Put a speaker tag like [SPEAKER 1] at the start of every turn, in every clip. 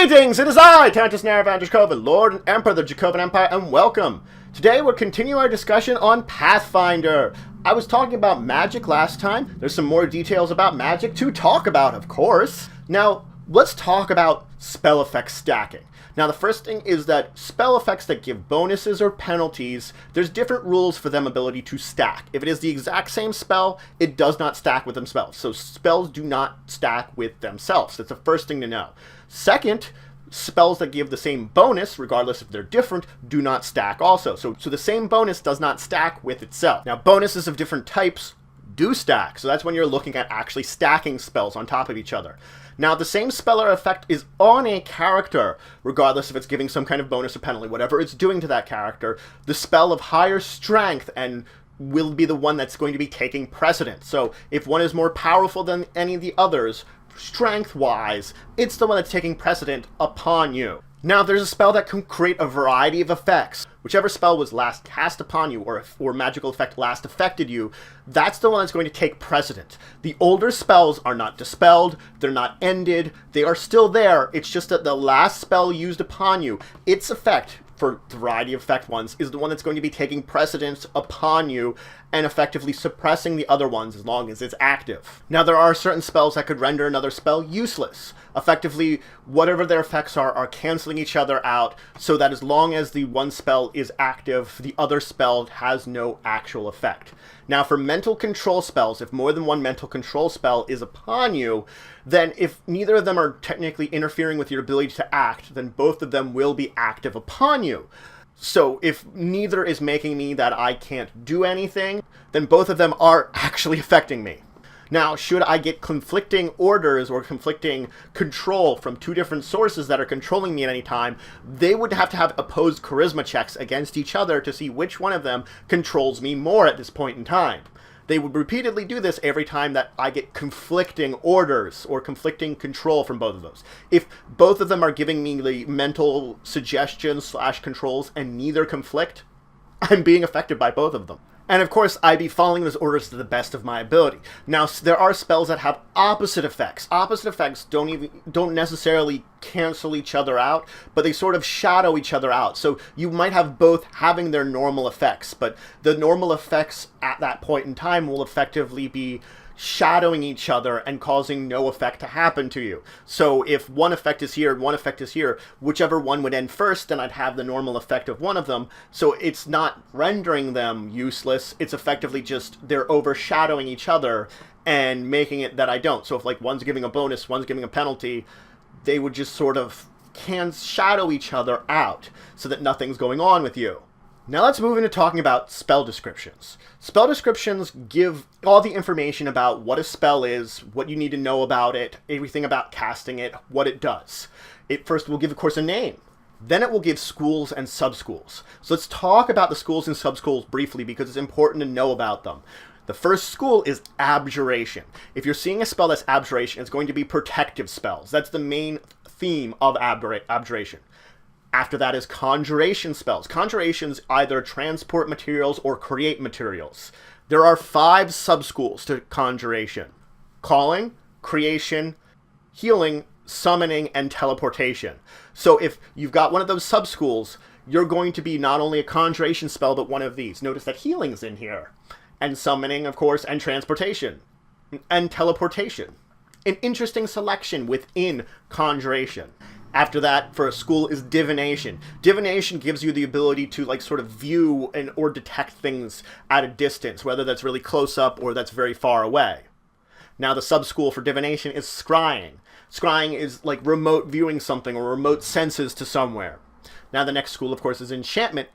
[SPEAKER 1] Greetings, it is I, Countess Naravan Dracovin, Lord and Emperor of the Dracovin Empire, and welcome. Today we're continuing our discussion on Pathfinder. I was talking about magic last time. There's some more details about magic to talk about, of course. Now, let's talk about spell effect stacking. Now, the first thing is that spell effects that give bonuses or penalties, there's different rules for them ability to stack. If it is the exact same spell, it does not stack with themselves. So spells do not stack with themselves. That's the first thing to know. Second, spells that give the same bonus, regardless if they're different, do not stack also. So the same bonus does not stack with itself. Now, bonuses of different types do stack. So that's when you're looking at actually stacking spells on top of each other. Now, the same spell or effect is on a character, regardless if it's giving some kind of bonus or penalty, whatever it's doing to that character. The spell of higher strength and will be the one that's going to be taking precedence. So if one is more powerful than any of the others, strength-wise, it's the one that's taking precedent upon you. Now, there's a spell that can create a variety of effects. Whichever spell was last cast upon you, or magical effect last affected you, that's the one that's going to take precedent. The older spells are not dispelled, they're not ended, they are still there. It's just that the last spell used upon you, its effect, for the variety of effect ones, is the one that's going to be taking precedence upon you and effectively suppressing the other ones as long as it's active. Now, there are certain spells that could render another spell useless. Effectively, whatever their effects are canceling each other out, so that as long as the one spell is active, the other spell has no actual effect. Now, for mental control spells, if more than one mental control spell is upon you, then if neither of them are technically interfering with your ability to act, then both of them will be active upon you. So if neither is making me that I can't do anything, then both of them are actually affecting me. Now, should I get conflicting orders or conflicting control from two different sources that are controlling me at any time, they would have to have opposed charisma checks against each other to see which one of them controls me more at this point in time. They would repeatedly do this every time that I get conflicting orders or conflicting control from both of those. If both of them are giving me the mental suggestions / controls and neither conflict, I'm being affected by both of them. And of course, I'd be following those orders to the best of my ability. Now, there are spells that have opposite effects. Opposite effects don't necessarily cancel each other out, but they sort of shadow each other out. So you might have both having their normal effects, but the normal effects at that point in time will effectively be shadowing each other and causing no effect to happen to you. So if one effect is here and one effect is here, whichever one would end first, then I'd have the normal effect of one of them. So it's not rendering them useless, it's effectively just they're overshadowing each other and making it that I don't. So if like one's giving a bonus, one's giving a penalty, they would just sort of shadow each other out so that nothing's going on with you. Now let's move into talking about spell descriptions. Spell descriptions give all the information about what a spell is, what you need to know about it, everything about casting it, what it does. It first will give, of course, a name. Then it will give schools and sub-schools. So let's talk about the schools and sub-schools briefly because it's important to know about them. The first school is Abjuration. If you're seeing a spell that's Abjuration, it's going to be protective spells. That's the main theme of Abjuration. After that is Conjuration spells. Conjurations either transport materials or create materials. There are 5 sub-schools to Conjuration: Calling, Creation, Healing, Summoning, and Teleportation. So if you've got one of those sub-schools, you're going to be not only a Conjuration spell, but one of these. Notice that Healing's in here. And Summoning, of course, and Transportation. And Teleportation. An interesting selection within Conjuration. After that, for a school, is Divination. Divination gives you the ability to, like, sort of view or detect things at a distance, whether that's really close up or that's very far away. Now, the sub-school for Divination is Scrying. Scrying is, like, remote viewing something or remote senses to somewhere. Now, the next school, of course, is Enchantment.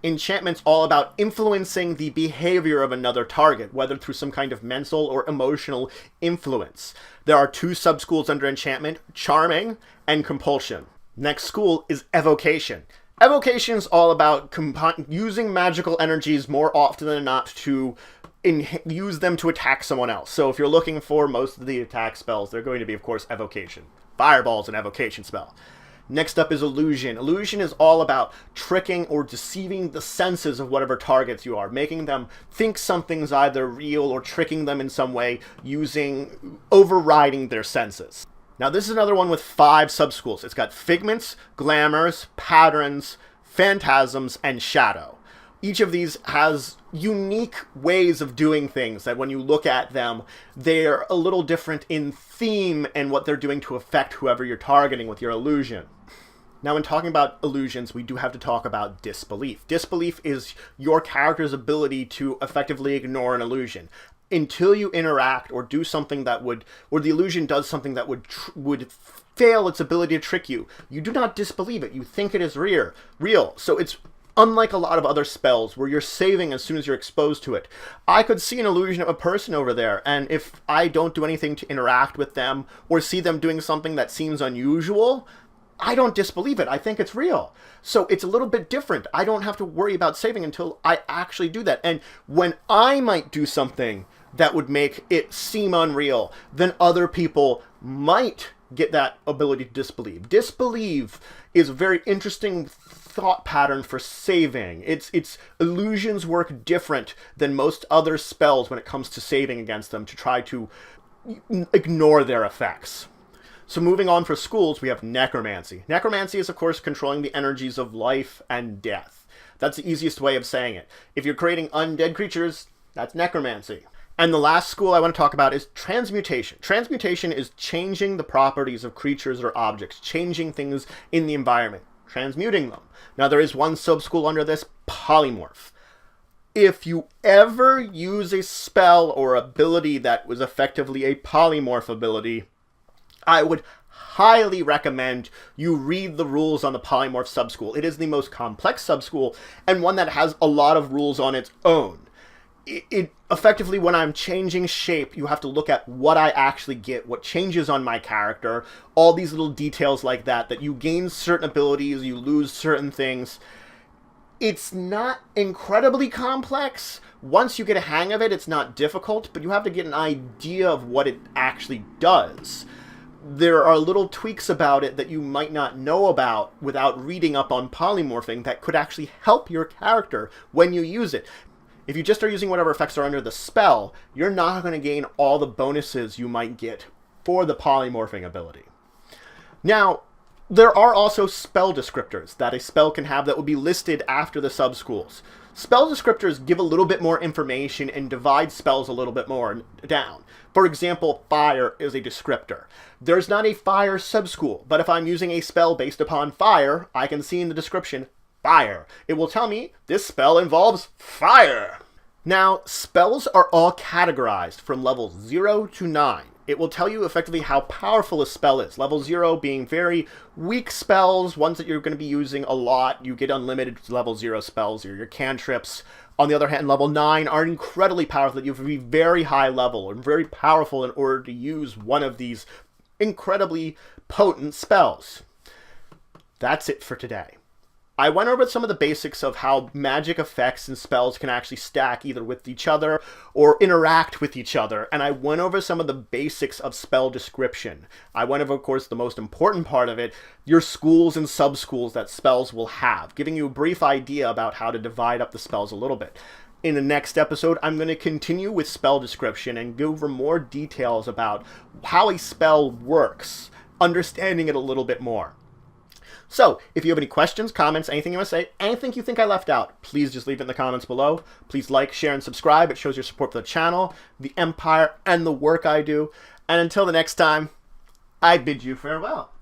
[SPEAKER 1] Enchantment's all about influencing the behavior of another target, whether through some kind of mental or emotional influence. There are 2 sub-schools under Enchantment: Charming and Compulsion. Next school is Evocation. Evocation is all about using magical energies more often than not to use them to attack someone else. So if you're looking for most of the attack spells, they're going to be, of course, Evocation. Fireball's an Evocation spell. Next up is Illusion. Illusion is all about tricking or deceiving the senses of whatever targets you are, making them think something's either real or tricking them in some way, overriding their senses. Now this is another one with 5 sub-schools. It's got figments, glamours, patterns, phantasms, and shadow. Each of these has unique ways of doing things that when you look at them, they're a little different in theme and what they're doing to affect whoever you're targeting with your illusion. Now, when talking about illusions, we do have to talk about disbelief. Disbelief is your character's ability to effectively ignore an illusion. Until you interact or do something that would, or the illusion does something that would fail its ability to trick you, you do not disbelieve it. You think it is real. So it's unlike a lot of other spells where you're saving as soon as you're exposed to it. I could see an illusion of a person over there, and if I don't do anything to interact with them or see them doing something that seems unusual, I don't disbelieve it. I think it's real. So it's a little bit different. I don't have to worry about saving until I actually do that. And when I might do something that would make it seem unreal, then other people might get that ability to disbelieve. Disbelieve is a very interesting thought pattern for saving. Its illusions work different than most other spells when it comes to saving against them to try to ignore their effects. So moving on for schools, we have necromancy. Necromancy is, of course, controlling the energies of life and death. That's the easiest way of saying it. If you're creating undead creatures, that's necromancy. And the last school I want to talk about is transmutation. Transmutation is changing the properties of creatures or objects, changing things in the environment, transmuting them. Now there is one sub-school under this, polymorph. If you ever use a spell or ability that was effectively a polymorph ability, I would highly recommend you read the rules on the polymorph sub-school. It is the most complex sub-school and one that has a lot of rules on its own. It effectively, when I'm changing shape, you have to look at what I actually get, what changes on my character, all these little details like that you gain certain abilities, you lose certain things. It's not incredibly complex. Once you get a hang of it, it's not difficult, but you have to get an idea of what it actually does. There are little tweaks about it that you might not know about without reading up on polymorphing that could actually help your character when you use it. If you just are using whatever effects are under the spell, you're not going to gain all the bonuses you might get for the polymorphing ability. Now, there are also spell descriptors that a spell can have that would be listed after the sub-schools. Spell descriptors give a little bit more information and divide spells a little bit more down. For example, fire is a descriptor. There's not a fire sub-school, but if I'm using a spell based upon fire, I can see in the description, fire. It will tell me this spell involves fire. Now, spells are all categorized from level 0 to 9. It will tell you effectively how powerful a spell is. Level 0 being very weak spells, ones that you're going to be using a lot. You get unlimited level 0 spells, or your cantrips. On the other hand, level 9 are incredibly powerful. You have to be very high level and very powerful in order to use one of these incredibly potent spells. That's it for today. I went over some of the basics of how magic effects and spells can actually stack either with each other or interact with each other, and I went over some of the basics of spell description. I went over, of course, the most important part of it, your schools and sub-schools that spells will have, giving you a brief idea about how to divide up the spells a little bit. In the next episode, I'm going to continue with spell description and go over more details about how a spell works, understanding it a little bit more. So, if you have any questions, comments, anything you want to say, anything you think I left out, please just leave it in the comments below. Please like, share, and subscribe. It shows your support for the channel, the empire, and the work I do. And until the next time, I bid you farewell.